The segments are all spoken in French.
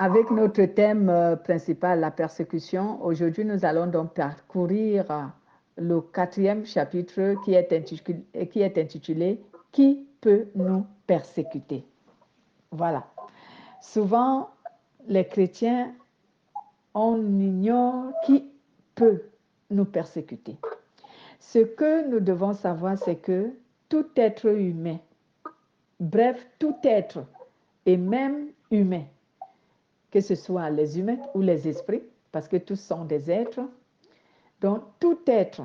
Avec notre thème principal, la persécution, aujourd'hui nous allons donc parcourir le 4e chapitre qui est intitulé « Qui peut nous persécuter ?» Voilà. Souvent, les chrétiens, on ignore qui peut nous persécuter. Ce que nous devons savoir, c'est que tout être humain, bref, tout être, et même humain, que ce soit les humains ou les esprits, parce que tous sont des êtres, donc tout être,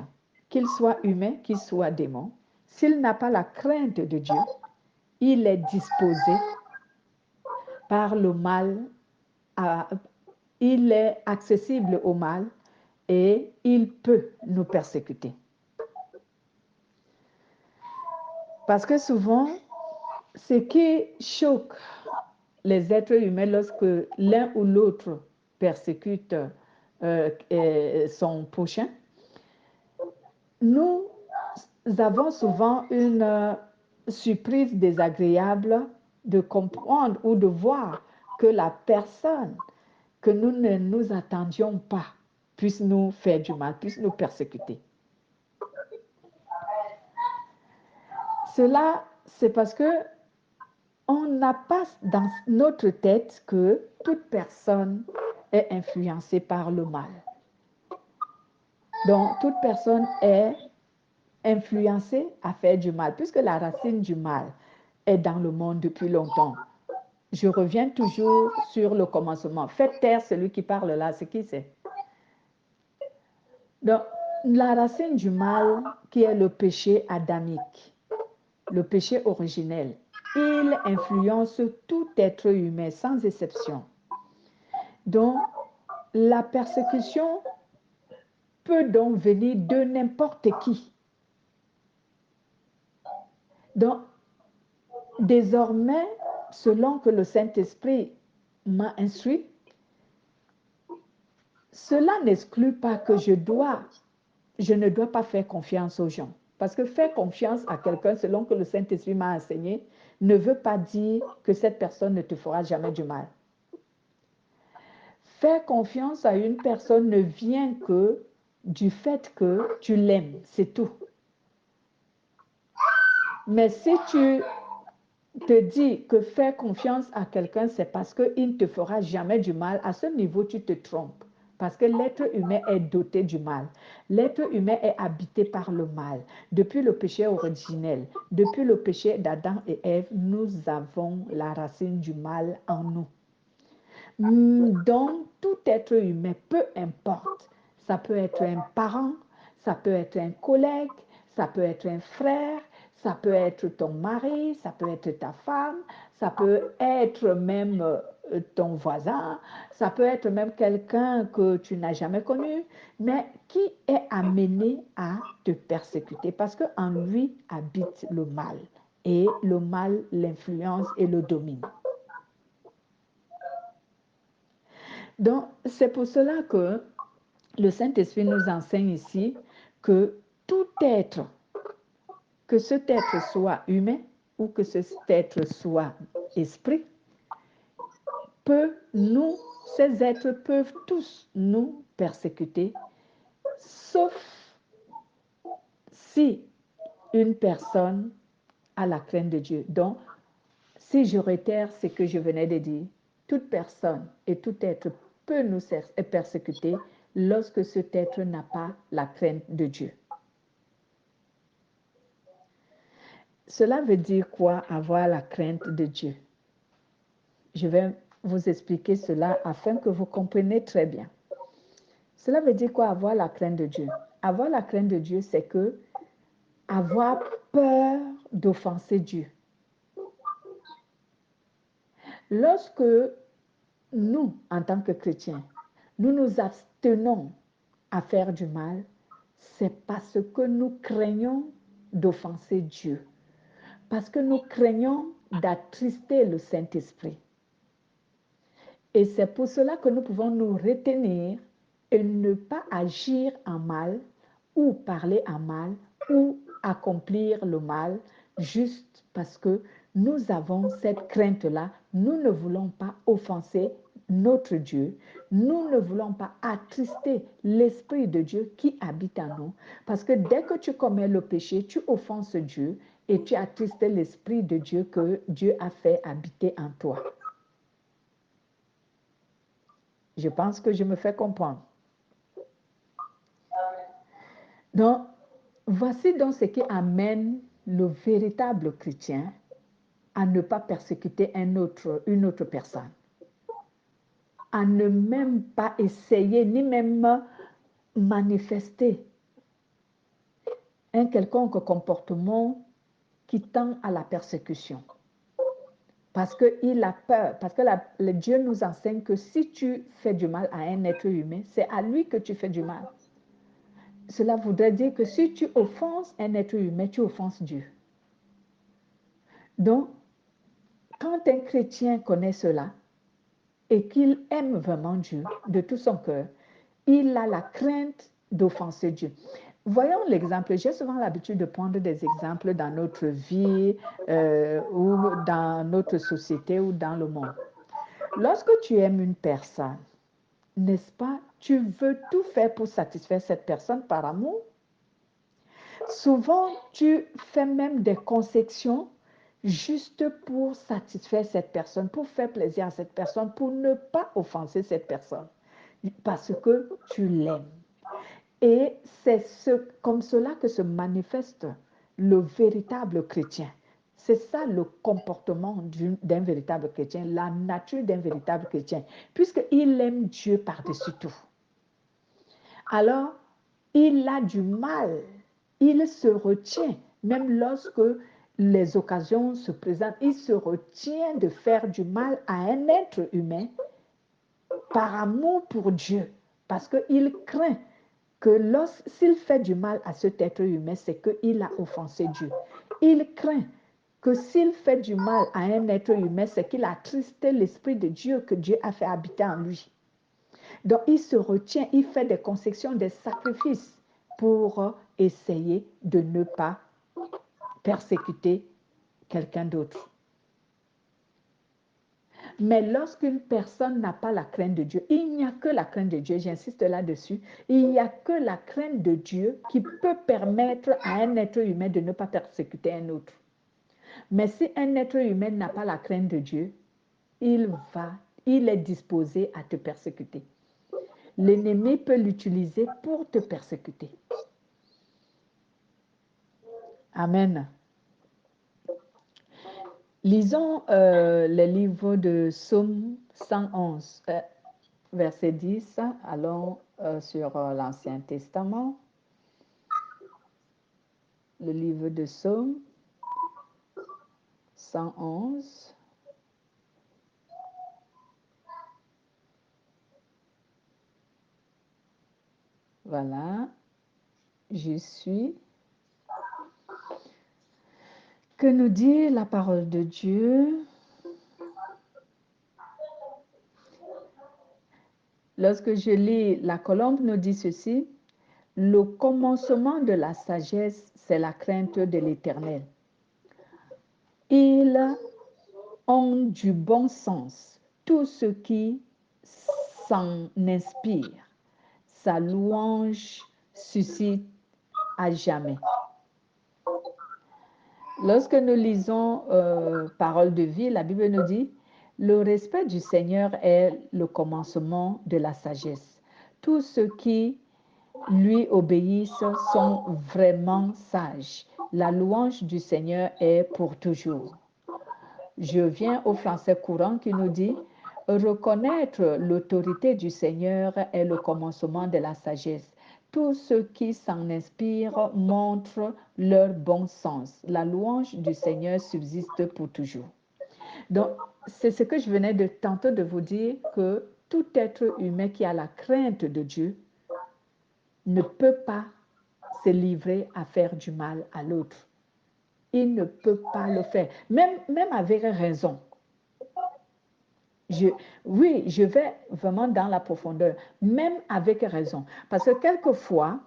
qu'il soit humain, qu'il soit démon, s'il n'a pas la crainte de Dieu, il est disposé par le mal, il est accessible au mal et il peut nous persécuter. Parce que souvent, ce qui choque les êtres humains lorsque l'un ou l'autre persécute son prochain, nous avons souvent une surprise désagréable de comprendre ou de voir que la personne que nous ne nous attendions pas puisse nous faire du mal, puisse nous persécuter. Cela, c'est parce que on n'a pas dans notre tête que toute personne est influencée par le mal. Donc, toute personne est influencée à faire du mal, puisque la racine du mal est dans le monde depuis longtemps. Je reviens toujours sur le commencement. Faites taire celui qui parle là, c'est qui c'est? Donc, la racine du mal, qui est le péché adamique, le péché originel, il influence tout être humain sans exception. Donc, la persécution peut donc venir de n'importe qui. Donc, désormais, selon que le Saint-Esprit m'a instruit, cela n'exclut pas que je ne dois pas faire confiance aux gens. Parce que faire confiance à quelqu'un, selon que le Saint-Esprit m'a enseigné, ne veut pas dire que cette personne ne te fera jamais du mal. Faire confiance à une personne ne vient que du fait que tu l'aimes, c'est tout. Mais si tu te dis que faire confiance à quelqu'un, c'est parce qu'il ne te fera jamais du mal, à ce niveau, tu te trompes. Parce que l'être humain est doté du mal. L'être humain est habité par le mal. Depuis le péché originel, depuis le péché d'Adam et Ève, nous avons la racine du mal en nous. Donc, tout être humain, peu importe, ça peut être un parent, ça peut être un collègue, ça peut être un frère, ça peut être ton mari, ça peut être ta femme, ça peut être même ton voisin, ça peut être même quelqu'un que tu n'as jamais connu, mais qui est amené à te persécuter parce qu'en lui habite le mal et le mal l'influence et le domine. Donc, c'est pour cela que le Saint-Esprit nous enseigne ici que tout être, que cet être soit humain ou que cet être soit esprit, ces êtres peuvent tous nous persécuter, sauf si une personne a la crainte de Dieu. Donc, si je réitère ce que je venais de dire, toute personne et tout être peut nous persécuter lorsque cet être n'a pas la crainte de Dieu. Cela veut dire quoi, avoir la crainte de Dieu? Je vais vous expliquer cela afin que vous compreniez très bien. Cela veut dire quoi, avoir la crainte de Dieu? Avoir la crainte de Dieu, c'est que avoir peur d'offenser Dieu. Lorsque nous, en tant que chrétiens, nous nous abstenons à faire du mal, c'est parce que nous craignons d'offenser Dieu, parce que nous craignons d'attrister le Saint-Esprit. Et c'est pour cela que nous pouvons nous retenir et ne pas agir en mal ou parler en mal ou accomplir le mal juste parce que nous avons cette crainte-là. Nous ne voulons pas offenser notre Dieu, nous ne voulons pas attrister l'Esprit de Dieu qui habite en nous. Parce que dès que tu commets le péché, tu offenses Dieu et tu attristes l'Esprit de Dieu que Dieu a fait habiter en toi. Je pense que je me fais comprendre. Donc, voici donc ce qui amène le véritable chrétien à ne pas persécuter une autre personne, à ne même pas essayer, ni même manifester un quelconque comportement qui tend à la persécution. Parce qu'il a peur, parce que Dieu nous enseigne que si tu fais du mal à un être humain, c'est à lui que tu fais du mal. Cela voudrait dire que si tu offenses un être humain, tu offenses Dieu. Donc, quand un chrétien connaît cela et qu'il aime vraiment Dieu de tout son cœur, il a la crainte d'offenser Dieu. Voyons l'exemple. J'ai souvent l'habitude de prendre des exemples dans notre vie ou dans notre société ou dans le monde. Lorsque tu aimes une personne, n'est-ce pas, tu veux tout faire pour satisfaire cette personne par amour. Souvent, tu fais même des concessions juste pour satisfaire cette personne, pour faire plaisir à cette personne, pour ne pas offenser cette personne, parce que tu l'aimes. Et c'est comme cela que se manifeste le véritable chrétien. C'est ça le comportement d'un véritable chrétien, la nature d'un véritable chrétien, puisqu'il aime Dieu par-dessus tout. Alors, il a du mal, il se retient, même lorsque les occasions se présentent, il se retient de faire du mal à un être humain par amour pour Dieu, parce qu'il craint que s'il fait du mal à cet être humain, c'est qu'il a offensé Dieu. Il craint que s'il fait du mal à un être humain, c'est qu'il a attristé l'Esprit de Dieu que Dieu a fait habiter en lui. Donc, il se retient, il fait des concessions, des sacrifices pour essayer de ne pas persécuter quelqu'un d'autre. Mais lorsqu'une personne n'a pas la crainte de Dieu, il n'y a que la crainte de Dieu, j'insiste là-dessus, il n'y a que la crainte de Dieu qui peut permettre à un être humain de ne pas persécuter un autre. Mais si un être humain n'a pas la crainte de Dieu, il est disposé à te persécuter. L'ennemi peut l'utiliser pour te persécuter. Amen. Lisons le livre de Psaume 111, verset 10. Allons sur l'Ancien Testament. Le livre de Psaume 111. Voilà. Je suis. Que nous dit la parole de Dieu? Lorsque je lis, la colombe nous dit ceci: le commencement de la sagesse, c'est la crainte de l'Éternel. Ils ont du bon sens, tous ceux qui s'en inspirent. Sa louange suscite à jamais. Lorsque nous lisons Parole de vie, la Bible nous dit: le respect du Seigneur est le commencement de la sagesse. Tous ceux qui lui obéissent sont vraiment sages. La louange du Seigneur est pour toujours. Je viens au français courant qui nous dit: reconnaître l'autorité du Seigneur est le commencement de la sagesse. Tous ceux qui s'en inspirent montrent leur bon sens. La louange du Seigneur subsiste pour toujours. Donc, c'est ce que je venais tantôt de vous dire, que tout être humain qui a la crainte de Dieu ne peut pas se livrer à faire du mal à l'autre. Il ne peut pas le faire, même avec raison. Oui, je vais vraiment dans la profondeur, même avec raison. Parce que quelquefois,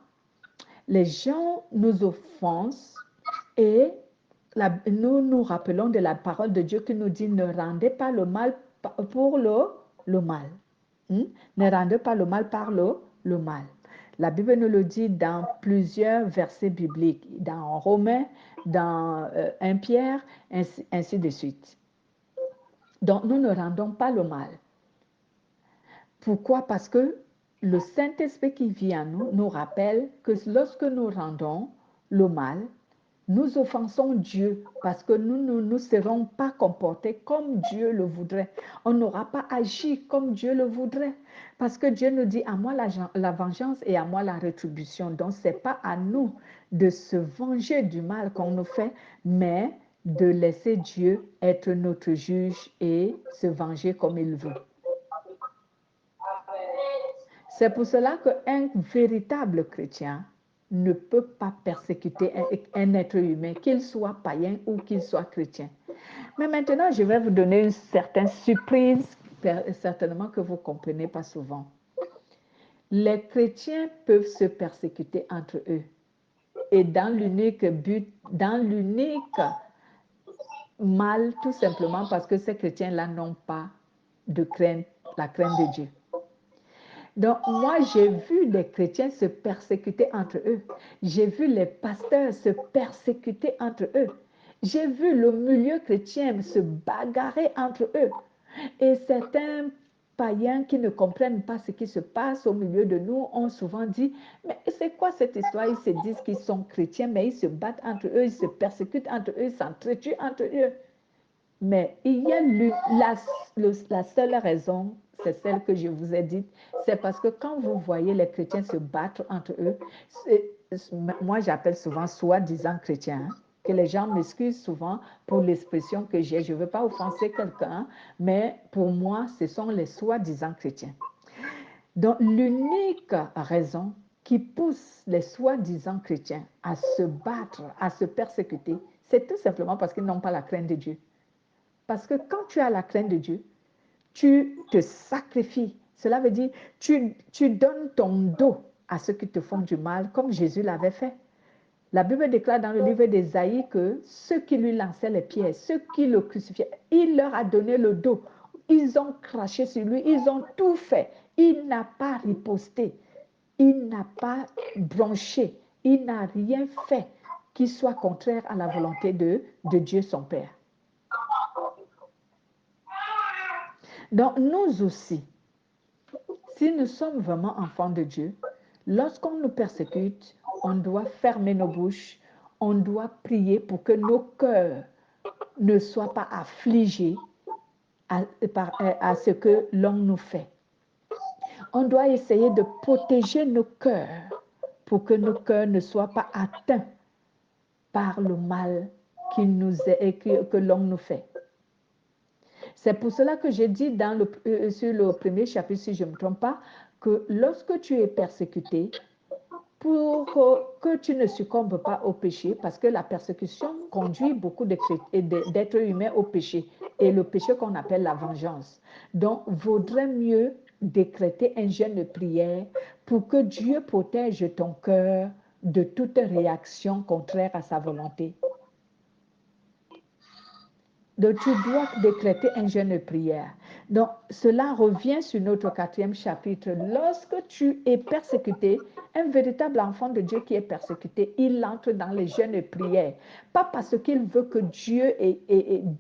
les gens nous offensent et nous nous rappelons de la parole de Dieu qui nous dit: ne rendez pas le mal pour le le mal. Ne rendez pas le mal par le mal. La Bible nous le dit dans plusieurs versets bibliques, dans Romains, dans 1 Pierre, ainsi de suite. Donc, nous ne rendons pas le mal. Pourquoi? Parce que le Saint-Esprit qui vit en nous nous rappelle que lorsque nous rendons le mal, nous offensons Dieu parce que nous ne nous serons pas comportés comme Dieu le voudrait. On n'aura pas agi comme Dieu le voudrait. Parce que Dieu nous dit, à moi la vengeance et à moi la rétribution. Donc, ce n'est pas à nous de se venger du mal qu'on nous fait, mais de laisser Dieu être notre juge et se venger comme il veut. C'est pour cela qu'un véritable chrétien ne peut pas persécuter un être humain, qu'il soit païen ou qu'il soit chrétien. Mais maintenant, je vais vous donner une certaine surprise, certainement que vous ne comprenez pas souvent. Les chrétiens peuvent se persécuter entre eux. Et dans l'unique but, dans l'unique mal, tout simplement parce que ces chrétiens-là n'ont pas de crainte, la crainte de Dieu. Donc, moi, j'ai vu les chrétiens se persécuter entre eux. J'ai vu les pasteurs se persécuter entre eux. J'ai vu le milieu chrétien se bagarrer entre eux. Et certains païens qui ne comprennent pas ce qui se passe au milieu de nous ont souvent dit, mais c'est quoi cette histoire? Ils se disent qu'ils sont chrétiens, mais ils se battent entre eux, ils se persécutent entre eux, ils s'entretuent entre eux. Mais il y a la seule raison, c'est celle que je vous ai dite, c'est parce que quand vous voyez les chrétiens se battre entre eux, moi j'appelle souvent soi-disant chrétiens, que les gens m'excusent souvent pour l'expression que j'ai. Je ne veux pas offenser quelqu'un, mais pour moi, ce sont les soi-disant chrétiens. Donc l'unique raison qui pousse les soi-disant chrétiens à se battre, à se persécuter, c'est tout simplement parce qu'ils n'ont pas la crainte de Dieu. Parce que quand tu as la crainte de Dieu, tu te sacrifies. Cela veut dire, tu donnes ton dos à ceux qui te font du mal, comme Jésus l'avait fait. La Bible déclare dans le livre d'Ésaïe que ceux qui lui lançaient les pierres, ceux qui le crucifiaient, il leur a donné le dos. Ils ont craché sur lui, ils ont tout fait. Il n'a pas riposté, il n'a pas bronché, il n'a rien fait qui soit contraire à la volonté de Dieu son Père. Donc, nous aussi, si nous sommes vraiment enfants de Dieu, lorsqu'on nous persécute, on doit fermer nos bouches, on doit prier pour que nos cœurs ne soient pas affligés à ce que l'on nous fait. On doit essayer de protéger nos cœurs pour que nos cœurs ne soient pas atteints par le mal que l'on nous fait. C'est pour cela que j'ai dit sur le premier chapitre, si je ne me trompe pas, que lorsque tu es persécuté, pour que tu ne succombes pas au péché, parce que la persécution conduit beaucoup d'êtres humains au péché, et le péché qu'on appelle la vengeance. Donc, vaudrait mieux décréter un jeûne de prière pour que Dieu protège ton cœur de toute réaction contraire à sa volonté. Donc, tu dois décréter un jeûne de prière. Donc, cela revient sur notre 4e chapitre. Lorsque tu es persécuté, un véritable enfant de Dieu qui est persécuté, il entre dans les jeûnes de prière. Pas parce qu'il veut que Dieu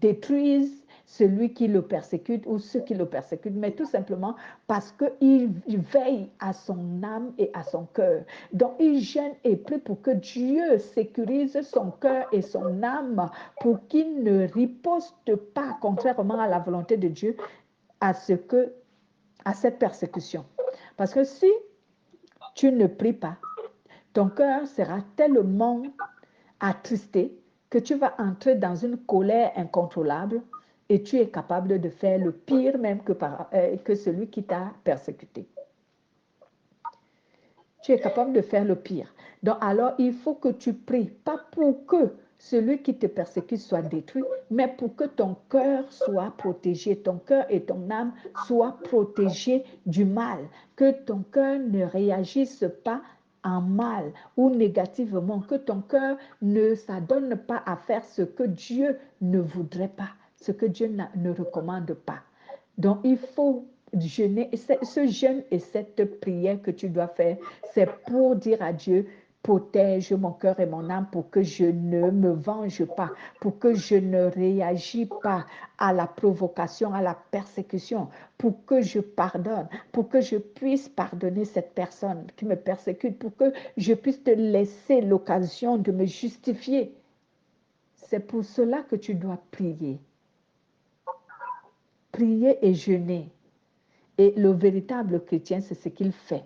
détruise celui qui le persécute ou ceux qui le persécutent, mais tout simplement parce qu'il veille à son âme et à son cœur. Donc, il jeûne et prie pour que Dieu sécurise son cœur et son âme pour qu'il ne riposte pas, contrairement à la volonté de Dieu, à cette persécution. Parce que si tu ne pries pas, ton cœur sera tellement attristé que tu vas entrer dans une colère incontrôlable et tu es capable de faire le pire même que celui qui t'a persécuté. Tu es capable de faire le pire. Donc alors, il faut que tu pries, pas pour que celui qui te persécute soit détruit, mais pour que ton cœur soit protégé, ton cœur et ton âme soient protégés du mal, que ton cœur ne réagisse pas en mal ou négativement, que ton cœur ne s'adonne pas à faire ce que Dieu ne voudrait pas, ce que Dieu ne recommande pas. Donc, il faut jeûner, ce jeûne et cette prière que tu dois faire, c'est pour dire à Dieu, protège mon cœur et mon âme pour que je ne me venge pas, pour que je ne réagis pas à la provocation, à la persécution, pour que je pardonne, pour que je puisse pardonner cette personne qui me persécute, pour que je puisse te laisser l'occasion de me justifier. C'est pour cela que tu dois prier. Prier et jeûner. Et le véritable chrétien, c'est ce qu'il fait.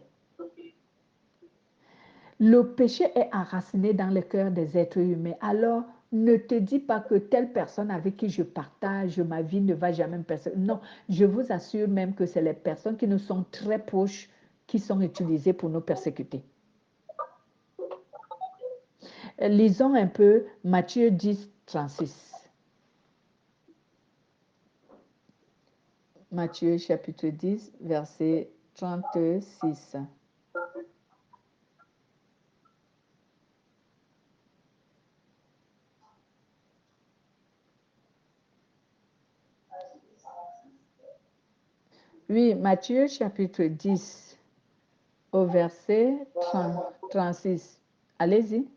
Le péché est enraciné dans le cœur des êtres humains. Alors, ne te dis pas que telle personne avec qui je partage ma vie ne va jamais me persécuter. Non, je vous assure même que c'est les personnes qui nous sont très proches qui sont utilisées pour nous persécuter. Lisons un peu Matthieu 10, 36. Matthieu chapitre 10, verset 36. Oui, Matthieu chapitre 10, au verset 36. Allez-y.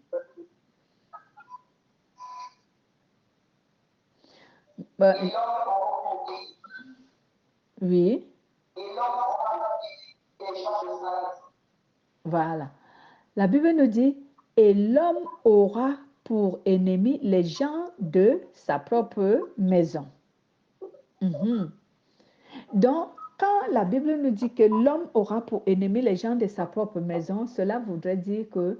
Oui. Voilà. La Bible nous dit, et l'homme aura pour ennemi les gens de sa propre maison. Donc, quand la Bible nous dit que l'homme aura pour ennemi les gens de sa propre maison, cela voudrait dire que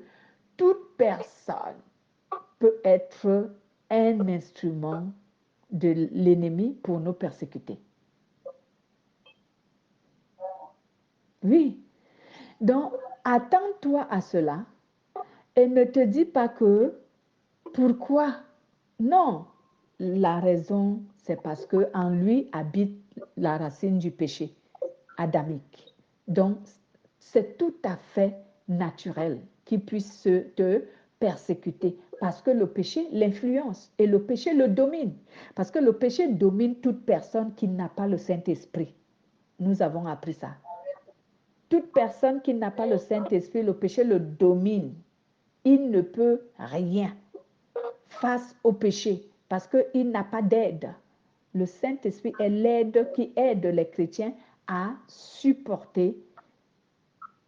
toute personne peut être un instrument de l'ennemi pour nous persécuter. Oui. Donc, attends-toi à cela et ne te dis pas que pourquoi. Non, la raison, c'est parce qu'en lui habite la racine du péché adamique. Donc, c'est tout à fait naturel qu'il puisse te persécuter parce que le péché l'influence et le péché le domine. Parce que le péché domine toute personne qui n'a pas le Saint-Esprit. Nous avons appris ça. Toute personne qui n'a pas le Saint-Esprit, le péché le domine. Il ne peut rien face au péché parce qu'il n'a pas d'aide. Le Saint-Esprit est l'aide qui aide les chrétiens à supporter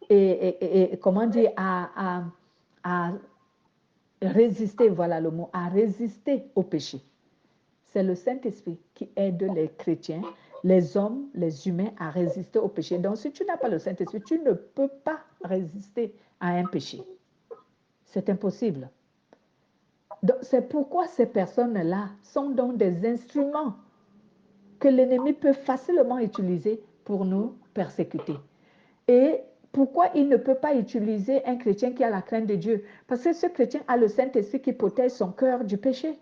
et comment dire, à résister, voilà le mot, à résister au péché. C'est le Saint-Esprit qui aide les chrétiens, les hommes, les humains à résister au péché. Donc, si tu n'as pas le Saint-Esprit, tu ne peux pas résister à un péché. C'est impossible. C'est pourquoi ces personnes-là sont donc des instruments que l'ennemi peut facilement utiliser pour nous persécuter. Et pourquoi il ne peut pas utiliser un chrétien qui a la crainte de Dieu? Parce que ce chrétien a le Saint-Esprit qui protège son cœur du péché.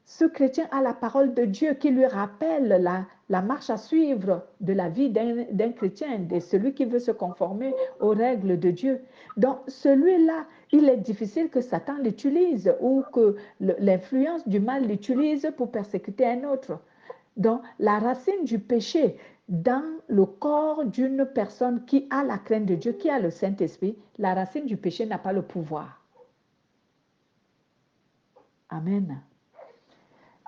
Ce chrétien a la parole de Dieu qui lui rappelle la marche à suivre de la vie d'un chrétien, de celui qui veut se conformer aux règles de Dieu. Donc, celui-là, il est difficile que Satan l'utilise ou que l'influence du mal l'utilise pour persécuter un autre. Donc, la racine du péché dans le corps d'une personne qui a la crainte de Dieu, qui a le Saint-Esprit, la racine du péché n'a pas le pouvoir. Amen.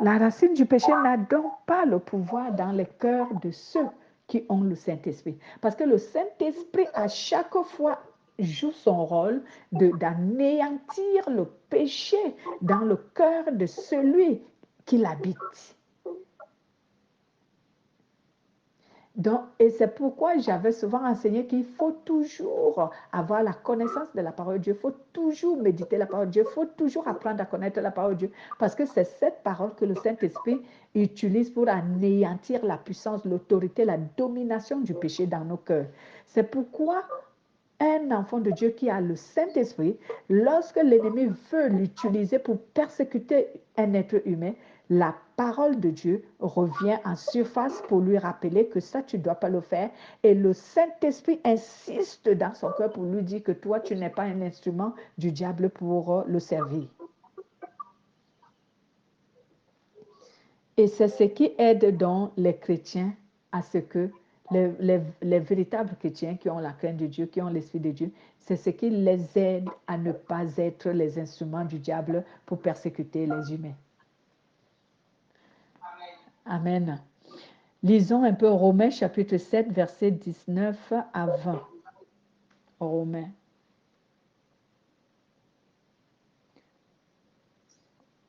La racine du péché n'a donc pas le pouvoir dans les cœurs de ceux qui ont le Saint-Esprit. Parce que le Saint-Esprit, à chaque fois, joue son rôle d'anéantir le péché dans le cœur de celui qui l'habite. Donc, et c'est pourquoi j'avais souvent enseigné qu'il faut toujours avoir la connaissance de la parole de Dieu, il faut toujours méditer la parole de Dieu, il faut toujours apprendre à connaître la parole de Dieu, parce que c'est cette parole que le Saint-Esprit utilise pour anéantir la puissance, l'autorité, la domination du péché dans nos cœurs. C'est pourquoi un enfant de Dieu qui a le Saint-Esprit, lorsque l'ennemi veut l'utiliser pour persécuter un être humain, la parole de Dieu revient en surface pour lui rappeler que ça, tu ne dois pas le faire. Et le Saint-Esprit insiste dans son cœur pour lui dire que toi, tu n'es pas un instrument du diable pour le servir. Et c'est ce qui aide donc les chrétiens à ce que Les véritables chrétiens qui ont la crainte de Dieu, qui ont l'Esprit de Dieu, c'est ce qui les aide à ne pas être les instruments du diable pour persécuter les humains. Amen. Lisons un peu Romains chapitre 7, versets 19 à 20. Romains.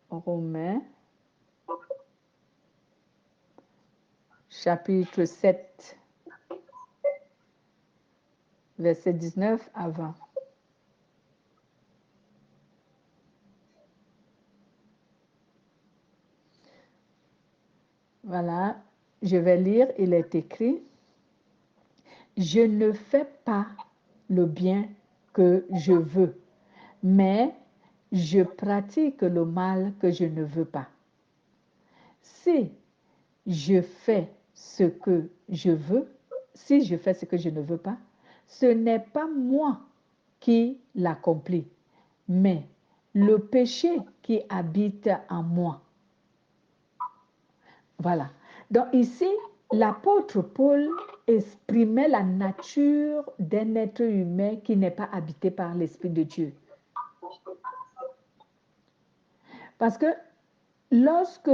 Romains chapitre 7, versets 19 à 20. Voilà, je vais lire, il est écrit, « Je ne fais pas le bien que je veux, mais je pratique le mal que je ne veux pas. Si je fais ce que je veux, si je fais ce que je ne veux pas, ce n'est pas moi qui l'accomplis, mais le péché qui habite en moi. » Voilà. Donc ici, l'apôtre Paul exprimait la nature d'un être humain qui n'est pas habité par l'Esprit de Dieu. Parce que lorsque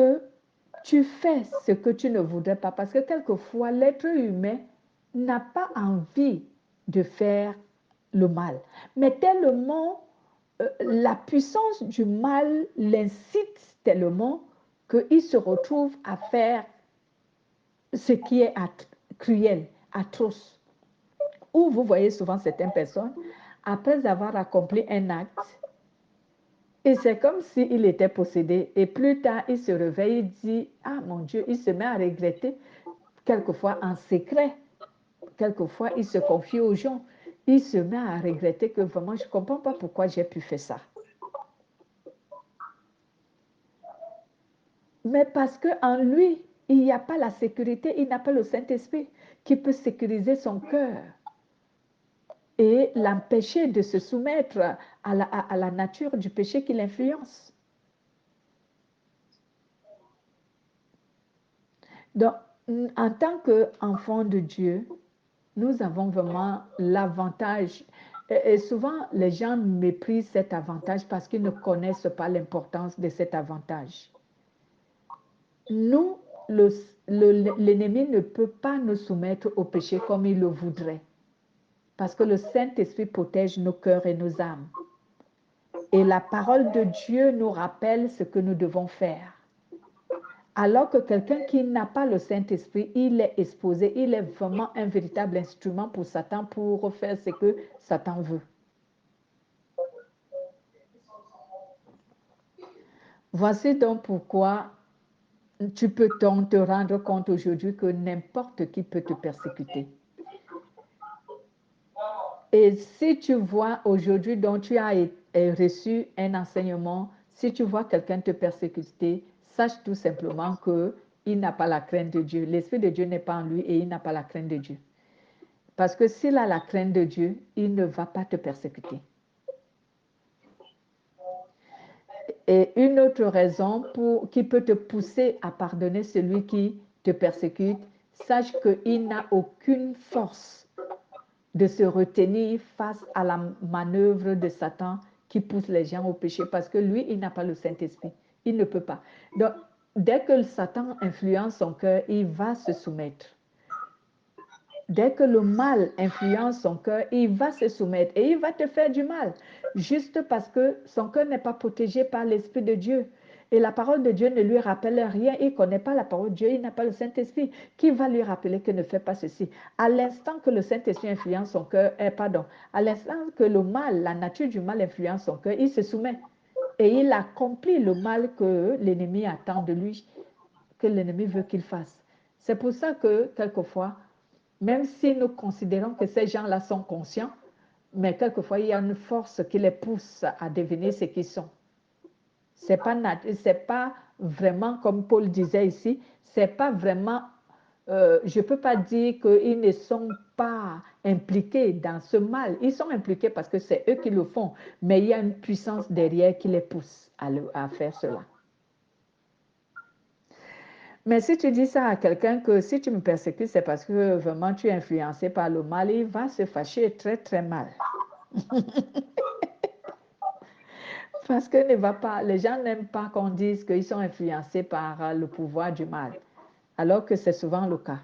tu fais ce que tu ne voudrais pas, parce que quelquefois l'être humain n'a pas envie de faire le mal, mais tellement la puissance du mal l'incite tellement qu'il se retrouve à faire ce qui est cruel, atroce. Où vous voyez souvent certaines personnes, après avoir accompli un acte, et c'est comme s'il était possédé. Et plus tard, il se réveille, il dit, « Ah mon Dieu », il se met à regretter, quelquefois en secret. Quelquefois, il se confie aux gens. Il se met à regretter que vraiment, je ne comprends pas pourquoi j'ai pu faire ça. Mais parce qu'en lui, il n'y a pas la sécurité, il n'a pas le Saint-Esprit qui peut sécuriser son cœur et l'empêcher de se soumettre à la nature du péché qui l'influence. Donc, en tant qu'enfant de Dieu, nous avons vraiment l'avantage. Et souvent, les gens méprisent cet avantage parce qu'ils ne connaissent pas l'importance de cet avantage. Nous, l'ennemi ne peut pas nous soumettre au péché comme il le voudrait. Parce que le Saint-Esprit protège nos cœurs et nos âmes. Et la parole de Dieu nous rappelle ce que nous devons faire. Alors que quelqu'un qui n'a pas le Saint-Esprit, il est exposé, il est vraiment un véritable instrument pour Satan pour faire ce que Satan veut. Voici donc pourquoi tu peux donc te rendre compte aujourd'hui que n'importe qui peut te persécuter. Et si tu vois aujourd'hui, donc tu as reçu un enseignement, si tu vois quelqu'un te persécuter, sache tout simplement qu'il n'a pas la crainte de Dieu. L'Esprit de Dieu n'est pas en lui et il n'a pas la crainte de Dieu. Parce que s'il a la crainte de Dieu, il ne va pas te persécuter. Et une autre raison qui peut te pousser à pardonner celui qui te persécute, sache qu'il n'a aucune force de se retenir face à la manœuvre de Satan qui pousse les gens au péché parce que lui, il n'a pas le Saint-Esprit. Il ne peut pas. Donc, dès que Satan influence son cœur, il va se soumettre. Dès que le mal influence son cœur, il va se soumettre et il va te faire du mal, juste parce que son cœur n'est pas protégé par l'Esprit de Dieu. Et la parole de Dieu ne lui rappelle rien. Il ne connaît pas la parole de Dieu, il n'a pas le Saint-Esprit. Qui va lui rappeler que ne fait pas ceci? À l'instant que le Saint-Esprit influence son cœur, à l'instant que le mal, la nature du mal influence son cœur, il se soumet. Et il accomplit le mal que l'ennemi attend de lui, que l'ennemi veut qu'il fasse. C'est pour ça que, quelquefois, même si nous considérons que ces gens-là sont conscients, mais quelquefois, il y a une force qui les pousse à devenir ce qu'ils sont. C'est pas vraiment, comme Paul disait ici, c'est pas vraiment, je ne peux pas dire qu'ils ne sont pas impliqués dans ce mal. Ils sont impliqués parce que c'est eux qui le font, mais il y a une puissance derrière qui les pousse à faire cela. Mais si tu dis ça à quelqu'un que si tu me persécutes, c'est parce que vraiment tu es influencé par le mal, il va se fâcher très, très mal. Parce que ne va pas, les gens n'aiment pas qu'on dise qu'ils sont influencés par le pouvoir du mal, alors que c'est souvent le cas.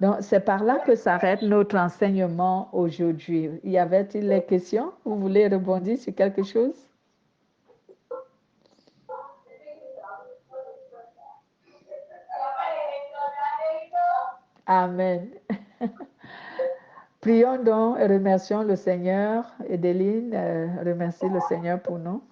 Donc, c'est par là que s'arrête notre enseignement aujourd'hui. Y avait-il des questions? Vous voulez rebondir sur quelque chose? Amen. Prions donc et remercions le Seigneur. Edeline, remercie le Seigneur pour nous.